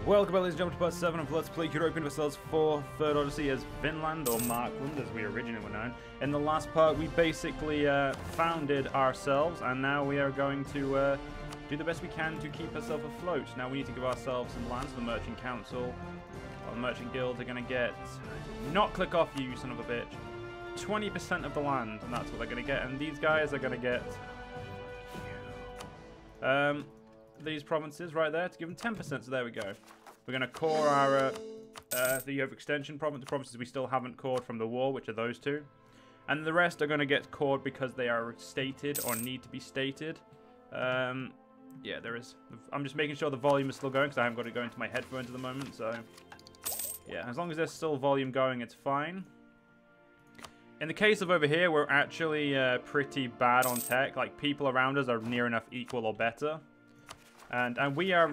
Welcome, ladies and gentlemen, to part 7 of Let's Play Europa Universalis for Third Odyssey as Vinland, or Markland, as we originally were known. In the last part, we basically founded ourselves, and now we are going to do the best we can to keep ourselves afloat. Now we need to give ourselves some lands. The Merchant Council, or the Merchant Guilds, are going to get... Not click off, you son of a bitch. 20% of the land, and that's what they're going to get. And these guys are going to get... these provinces right there to give them 10%, so there we go. We're going to core our the overextension province, the provinces we still haven't cored from the war, which are those two. And the rest are going to get cored because they are stated or need to be stated. Yeah, there is. I'm just making sure the volume is still going because I haven't got it going to my headphones at the moment, so... Yeah, as long as there's still volume going, it's fine. In the case of over here, we're actually pretty bad on tech. Like, people around us are near enough equal or better. And we are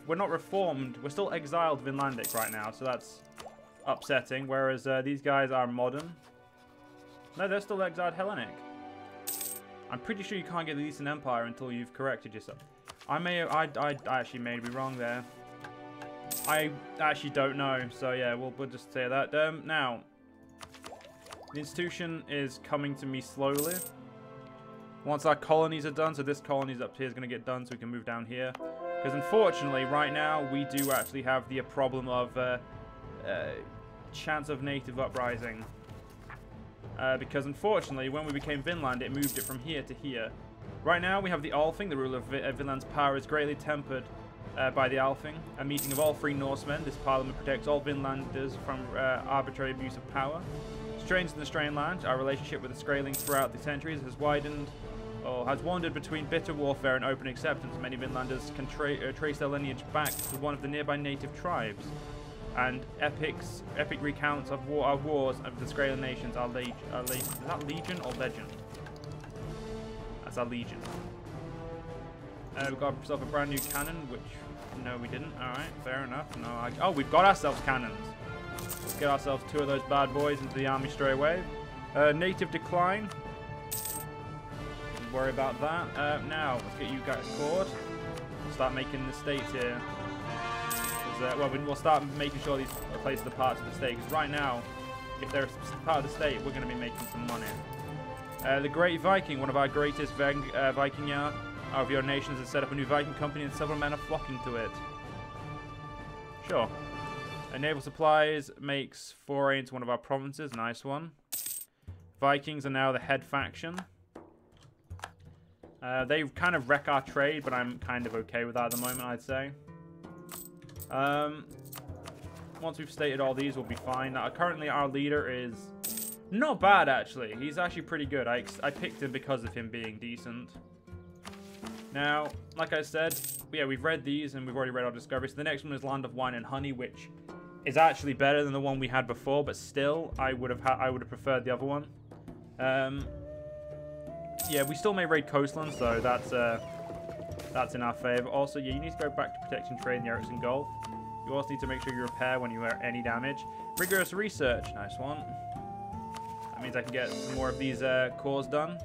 we're not reformed. We're still exiled Vinlandic right now, so that's upsetting. Whereas these guys are modern. No, they're still exiled Hellenic. I'm pretty sure you can't get the Eastern Empire until you've corrected yourself. I actually may be wrong there. I actually don't know. So yeah, we'll just say that. Now, the institution is coming to me slowly. Once our colonies are done, so this colony's up here is going to get done, so we can move down here. Because unfortunately, right now, we do actually have the problem of chance of native uprising. Because unfortunately, when we became Vinland, it moved it from here to here. Right now, we have the Althing. The ruler of Vinland's power is greatly tempered by the Althing. A meeting of all free Norsemen. This parliament protects all Vinlanders from arbitrary abuse of power. Strange in the strained land, our relationship with the Skraelings throughout the centuries has wandered between bitter warfare and open acceptance. Many Vinlanders can trace their lineage back to one of the nearby native tribes, and epic recounts of our wars of the Skraeling nations are is that legion or legend? That's our legion. We got ourselves a brand new cannon, which no, we didn't. All right, fair enough. No, oh, we've got ourselves cannons. Let's get ourselves 2 of those bad boys into the army straight away. Native decline. Don't worry about that. Now, let's get you guys cored. We'll start making the states here. Well, we'll start making sure these places are parts of the state. Because right now, if they're part of the state, we're going to be making some money. The Great Viking, one of our greatest Viking of your nations, has set up a new Viking company and several men are flocking to it. Sure. Naval supplies makes foray into one of our provinces. Nice one. Vikings are now the head faction. They kind of wreck our trade, but I'm kind of okay with that at the moment, I'd say. Once we've stated all these, we'll be fine. Currently, our leader is not bad, actually. He's actually pretty good. I picked him because of him being decent. Now, like I said, yeah, we've read these, and we've already read our discoveries. So the next one is Land of Wine and Honey, which... is actually better than the one we had before, but still, I would have preferred the other one. Yeah, we still may raid coastlands, so that's in our favor. Also, yeah, you need to go back to protecting trade in the Ericsson Gulf. You also need to make sure you repair when you are any damage. Rigorous research, nice one. That means I can get some more of these cores done.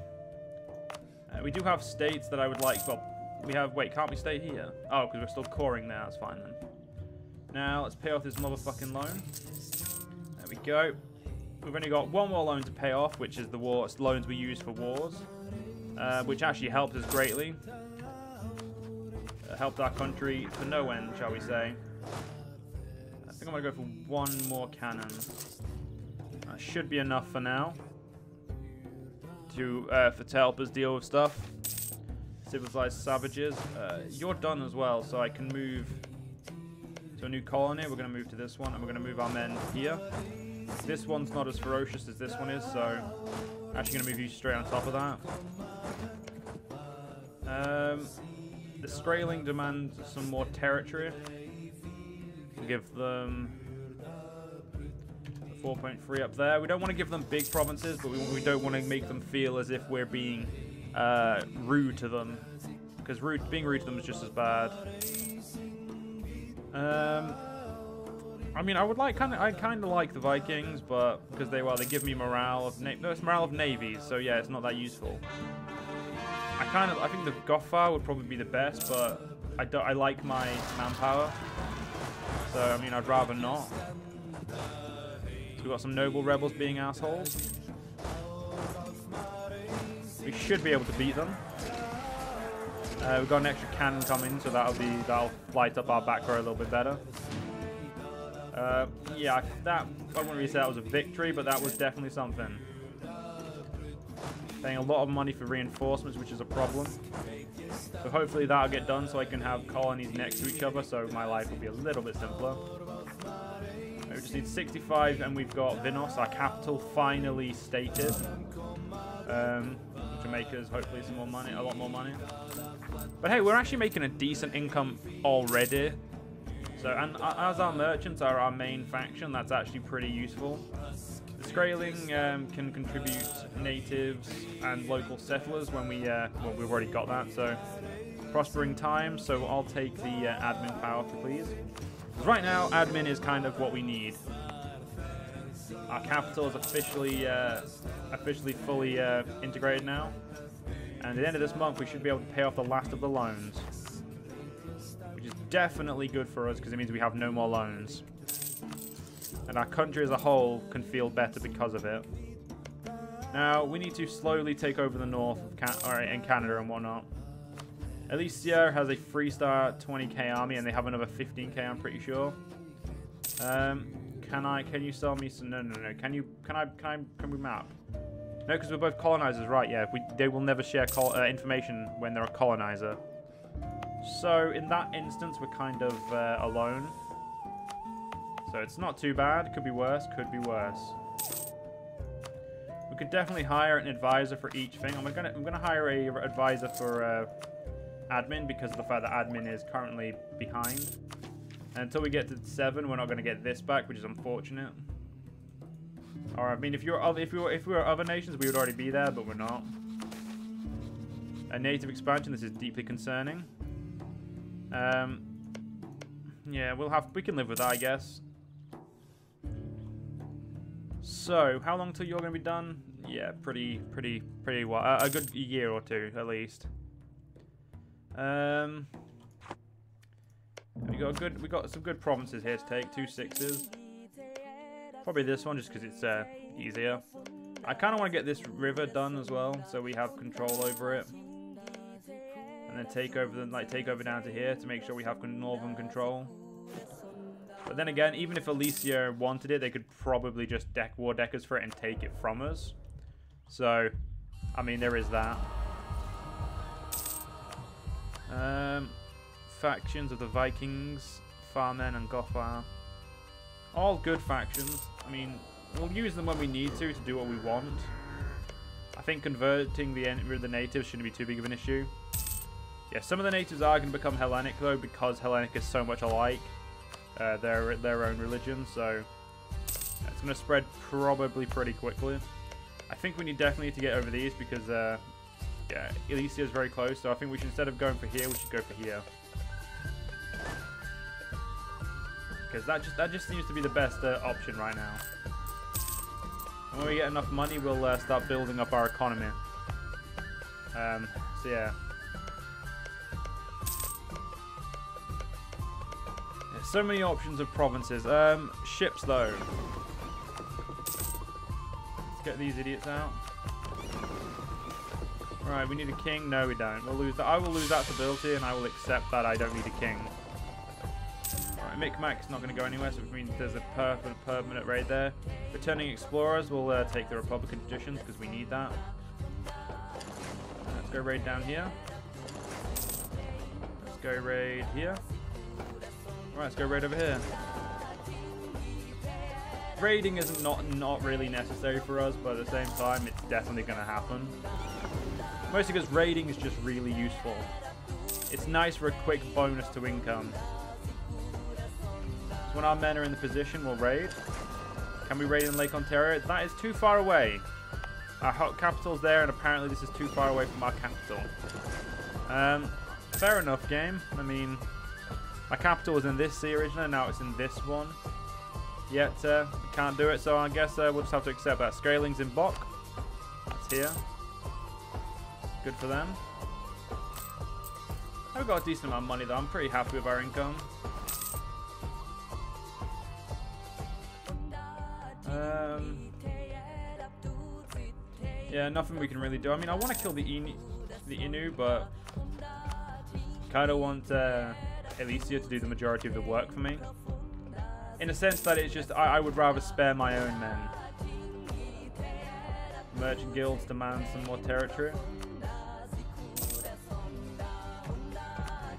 We do have states that I would like. Well, we have. Wait, can't we stay here? Oh, because we're still coring now. That's fine then. Now, let's pay off this motherfucking loan. There we go. We've only got one more loan to pay off, which is the loans we use for wars. Which actually helped us greatly. Helped our country for no end, shall we say. I think I'm going to go for one more cannon. That should be enough for now. To help us deal with stuff. Civilized savages. You're done as well, so I can move... to a new colony. We're going to move to this one, and we're going to move our men here. This one's not as ferocious as this one is, so I'm actually going to move you straight on top of that. The Skraeling demands some more territory. We'll give them 4.3 up there. We don't want to give them big provinces, but we don't want to make them feel as if we're being rude to them, because being rude to them is just as bad. I mean, I kind of like the Vikings, but because they give me morale of it's morale of navies, so yeah, it's not that useful. I think the Gothar would probably be the best, but I like my manpower. So, I mean, I'd rather not. So we've got some noble rebels being assholes. We should be able to beat them. We've got an extra cannon coming, so that'll light up our back row a little bit better. Yeah, I wouldn't really say that was a victory, but that was definitely something. Paying a lot of money for reinforcements, which is a problem. So hopefully that'll get done so I can have colonies next to each other, so my life will be a little bit simpler. We just need 65, and we've got Vinos, our capital, finally stated. Which will make us hopefully some more money, a lot more money. But hey, we're actually making a decent income already. So, and as our merchants are our main faction, that's actually pretty useful. The Skraeling can contribute natives and local settlers when we, well, we've already got that. So, prospering times. So I'll take the admin power, please. Because right now, admin is kind of what we need. Our capital is officially fully integrated now. And at the end of this month, we should be able to pay off the last of the loans. Which is definitely good for us, because it means we have no more loans. And our country as a whole can feel better because of it. Now, we need to slowly take over the north of in Canada and whatnot. Alicia has a 3-star 20k army, and they have another 15k, I'm pretty sure. Can you sell me some? No. Can we map? No, because we're both colonizers, right? Yeah, they will never share information when they're a colonizer. So in that instance, we're kind of alone. So it's not too bad. Could be worse. Could be worse. We could definitely hire an advisor for each thing. I'm gonna hire a advisor for admin because of the fact that admin is currently behind. And until we get to 7, we're not going to get this back, which is unfortunate. Or I mean, if we were other nations, we would already be there, but we're not. A native expansion. This is deeply concerning. Yeah, we can live with that, I guess. So, how long till you're going to be done? Yeah, pretty well. A good year or two, at least. We got some good provinces here to take. 2 6s. Probably this one just because it's easier. I kind of want to get this river done as well, so we have control over it, and then take over down to here to make sure we have northern control. But then again, even if Alicia wanted it, they could probably just war deck us for it and take it from us. So, I mean, there is that. Factions of the Vikings, Farmen, and Gothar. All good factions. I mean, we'll use them when we need to do what we want. I think converting the natives shouldn't be too big of an issue. Yeah, some of the natives are going to become Hellenic, though, because Hellenic is so much alike. Their own religion, so it's going to spread probably pretty quickly. I think we definitely need to get over these because, yeah, Elysia is very close, so I think we should, instead of going for here, we should go for here. Because that just seems to be the best option right now. And when we get enough money, we'll start building up our economy. So yeah. So many options of provinces. Ships though. Let's get these idiots out. Right, we need a king. No, we don't. We'll lose that. I will lose that stability, and I will accept that I don't need a king. Right, Micmac's not going to go anywhere, so it means there's a permanent raid there. Returning explorers will take the Republican traditions because we need that. Let's go raid down here. Let's go raid here. Right, let's go raid over here. Raiding is not really necessary for us, but at the same time, it's definitely going to happen. Mostly because raiding is just really useful. It's nice for a quick bonus to income. So when our men are in the position, we'll raid. Can we raid in Lake Ontario? That is too far away. Our capital's there, and apparently this is too far away from our capital. Fair enough, game. I mean, my capital was in this sea originally, now it's in this one. Yet, we can't do it, so I guess we'll just have to accept that. Skraling's in Bok. That's here. Good for them. We've got a decent amount of money, though. I'm pretty happy with our income. Yeah, nothing we can really do. I mean, I want to kill the Inu, but kind of want Elysia to do the majority of the work for me. In a sense that it's just, I would rather spare my own men. Merchant guilds demand some more territory.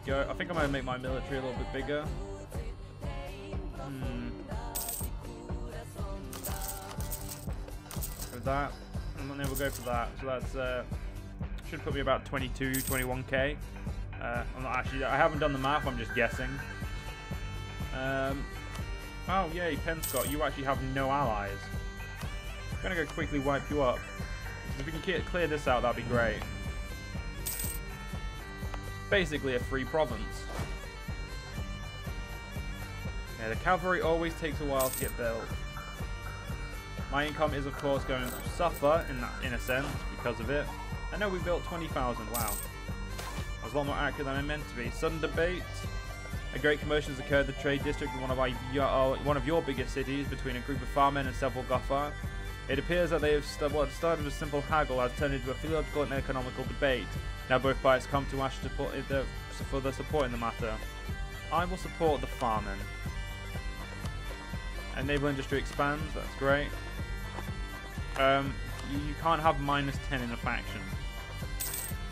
Go. I think I'm going to make my military a little bit bigger. For that. And then we'll go for that. So that's should put me about 22, 21k. I'm not actually, I haven't done the math, I'm just guessing. Oh yay, Penscott, you actually have no allies. I'm gonna go quickly wipe you up. If we can clear this out, that'd be great. Basically a free province. Yeah, the cavalry always takes a while to get built. My income is of course going to suffer in a sense because of it. I know we built 20,000, wow. I was a lot more accurate than I meant to be. Sudden debate. A great commotion has occurred in the trade district in one of your biggest cities between a group of farmmen and several Gothar. It appears that they have started a simple haggle has turned into a theological and economical debate. Now both parties come to ask for their support in the matter. I will support the farmmen. Enable industry expands, that's great. You can't have -10 in a faction.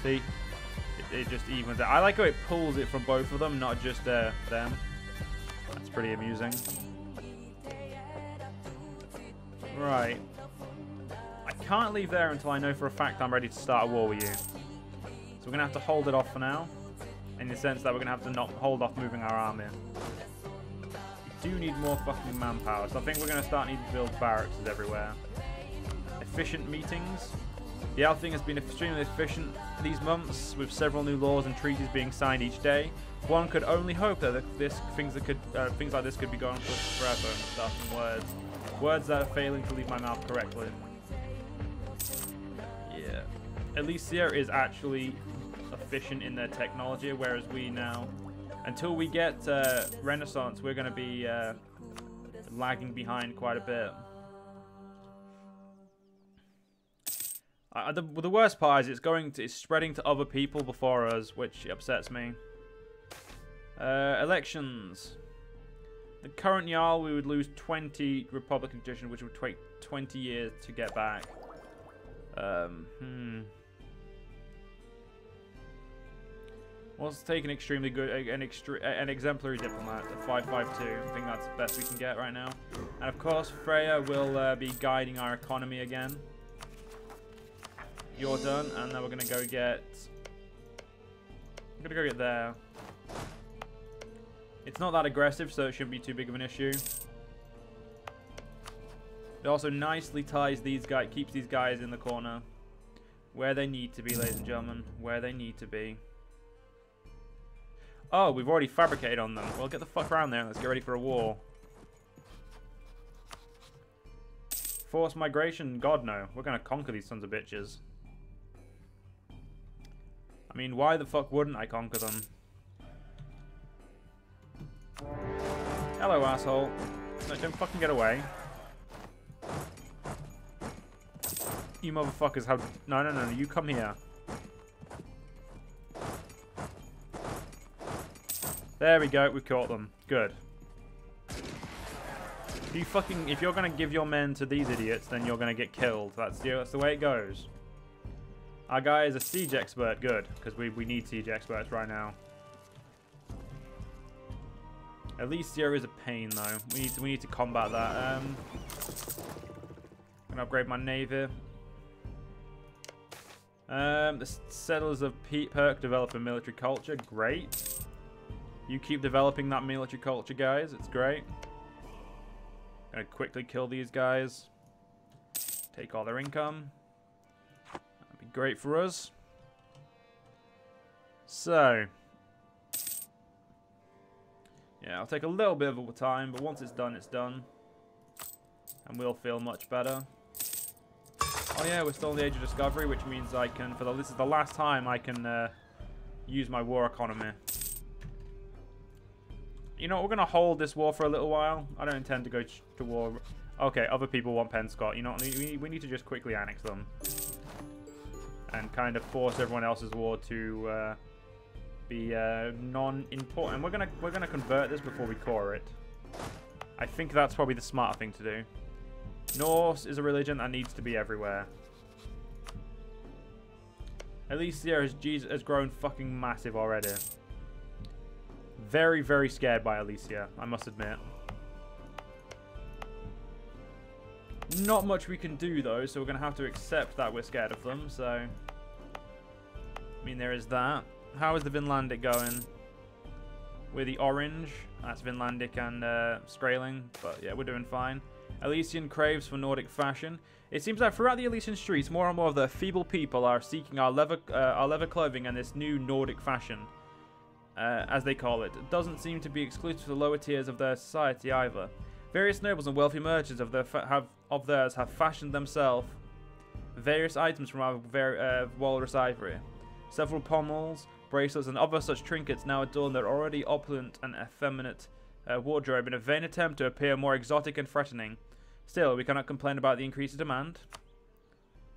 See? It just evens it. I like how it pulls it from both of them, not just them. That's pretty amusing. Right. I can't leave there until I know for a fact I'm ready to start a war with you. So we're going to have to hold it off for now. In the sense that we're going to have to not hold off moving our army. We do need more fucking manpower. So I think we're going to start needing to build barracks everywhere. Efficient meetings. The Althing has been extremely efficient these months, with several new laws and treaties being signed each day. One could only hope that things like this could be going on forever and stuff and words that are failing to leave my mouth correctly. Yeah, Elysia is actually efficient in their technology, whereas we now, until we get Renaissance, we're going to be lagging behind quite a bit. The worst part is it's spreading to other people before us, which upsets me. Elections. The current Jarl, we would lose 20 Republican tradition, which would take 20 years to get back. Let's take an extremely good, an exemplary diplomat, a 552. I think that's the best we can get right now. And of course, Freya will be guiding our economy again. You're done, and now we're gonna go get. I'm gonna go get there. It's not that aggressive, so it shouldn't be too big of an issue. It also nicely ties these guys, keeps these guys in the corner, where they need to be, ladies and gentlemen, where they need to be. Oh, we've already fabricated on them. Well, get the fuck around there and let's get ready for a war. Forced migration? God no. We're gonna conquer these sons of bitches. I mean, why the fuck wouldn't I conquer them? Hello, asshole. No, don't fucking get away. You motherfuckers have... No, you come here. There we go, we've caught them. Good. If you're gonna give your men to these idiots, then you're gonna get killed. That's the way it goes. Our guy is a siege expert. Good, because we need siege experts right now. Elysia is a pain, though. We need to combat that. I'm gonna upgrade my navy. The settlers of Perk develop a military culture. Great. You keep developing that military culture, guys. It's great. Gonna quickly kill these guys. Take all their income. That'd be great for us. So. Yeah, I'll take a little bit of a time, but once it's done, it's done. And we'll feel much better. Oh yeah, we're still in the Age of Discovery, which means I can, this is the last time I can use my war economy. You know what, we're going to hold this war for a little while. I don't intend to go to war. Okay, other people want Penscott. You know what, we need to just quickly annex them. and kind of force everyone else's war to be non-important. We're gonna convert this before we core it. I think that's probably the smarter thing to do. Norse is a religion that needs to be everywhere. Alicia has grown fucking massive already. Very, very scared by Alicia, I must admit. Not much we can do, though, so we're going to have to accept that we're scared of them, so... I mean, there is that. How is the Vinlandic going? We're the orange. That's Vinlandic and Skraeling, but yeah, we're doing fine. Elysian craves for Nordic fashion. It seems that throughout the Elysian streets, more and more of the feeble people are seeking our leather clothing and this new Nordic fashion, as they call it. It doesn't seem to be exclusive to the lower tiers of their society either. Various nobles and wealthy merchants of theirs have fashioned themselves various items from our walrus ivory. Several pommels, bracelets, and other such trinkets now adorn their already opulent and effeminate wardrobe in a vain attempt to appear more exotic and threatening. Still, we cannot complain about the increased demand.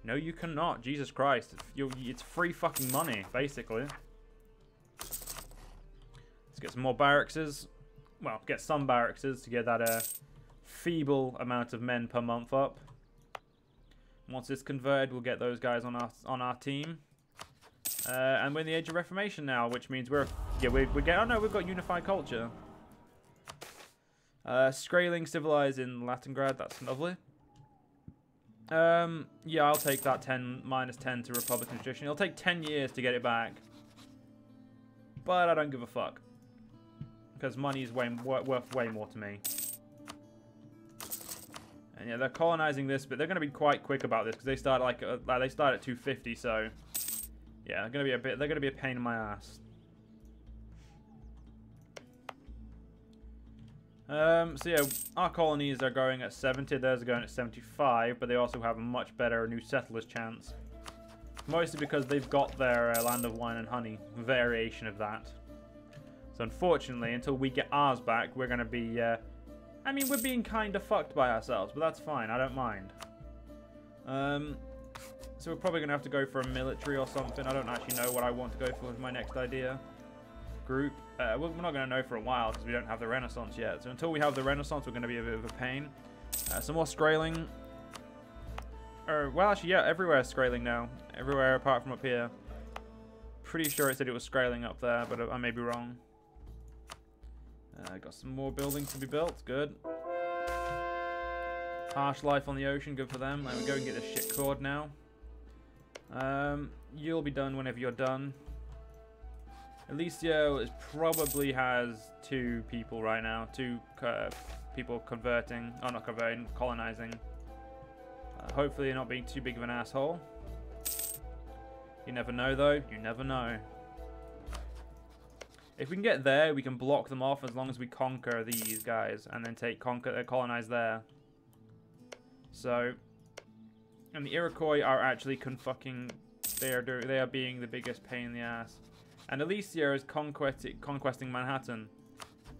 No, you cannot. Jesus Christ. It's free fucking money, basically. Let's get some more barrackses. Well, get some barrackses to get that feeble amount of men per month up. Once it's converted, we'll get those guys on our team. And we're in the Age of Reformation now, which means we've got unified culture. Skraeling civilized in Latingrad, that's lovely. Yeah, I'll take that minus 10 to Republican tradition. It'll take 10 years to get it back. But I don't give a fuck. Because money is worth way more to me. And yeah, they're colonizing this, but they're going to be quite quick about this because they start they start at 250, so yeah, they're going to be a pain in my ass. So yeah, our colonies are going at 70, theirs are going at 75, but they also have a much better new settlers chance. Mostly because they've got their land of wine and honey variation of that. So unfortunately, until we get ours back, we're going to be, I mean, we're being kind of fucked by ourselves, but that's fine, I don't mind. So we're probably going to have to go for a military or something. I don't actually know what I want to go for as my next idea. Group. We're not going to know for a while because we don't have the Renaissance yet. So until we have the Renaissance, we're going to be a bit of a pain. Some more Skraeling. Well, actually, yeah, everywhere is Skraeling now. Everywhere apart from up here. Pretty sure it said it was Skraeling up there, but I may be wrong. Got some more buildings to be built. Good. Harsh life on the ocean. Good for them. There we go. And get this shit cored now. You'll be done whenever you're done. Alicio probably has 2 people right now. 2 people converting. Oh, not converting. Colonizing. Hopefully not being too big of an asshole. You never know, though. You never know. If we can get there, we can block them off as long as we conquer these guys. And then colonize there. So... And the Iroquois are actually they are being the biggest pain in the ass. And Alicia is conquesting Manhattan.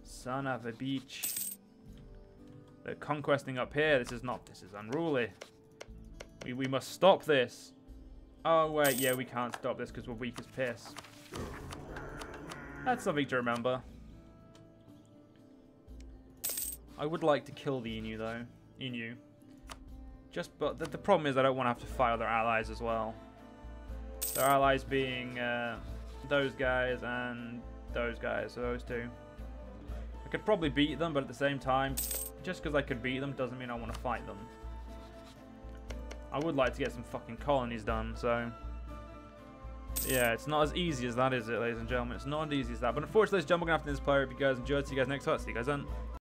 Son of a bitch. They're conquesting up here. This is unruly. We must stop this. Oh wait, yeah, we can't stop this because we're weak as piss. That's something to remember. I would like to kill the Inu though. Inu. But the problem is I don't want to have to fight other allies as well. Their allies being those guys and those guys, so those 2. I could probably beat them, but at the same time, just because I could beat them doesn't mean I want to fight them. I would like to get some fucking colonies done, so... Yeah, it's not as easy as that, is it, ladies and gentlemen? It's not as easy as that. But unfortunately, ladies and gentlemen, we're going to have to end this player. If you guys enjoyed, see you guys next time. See you guys then.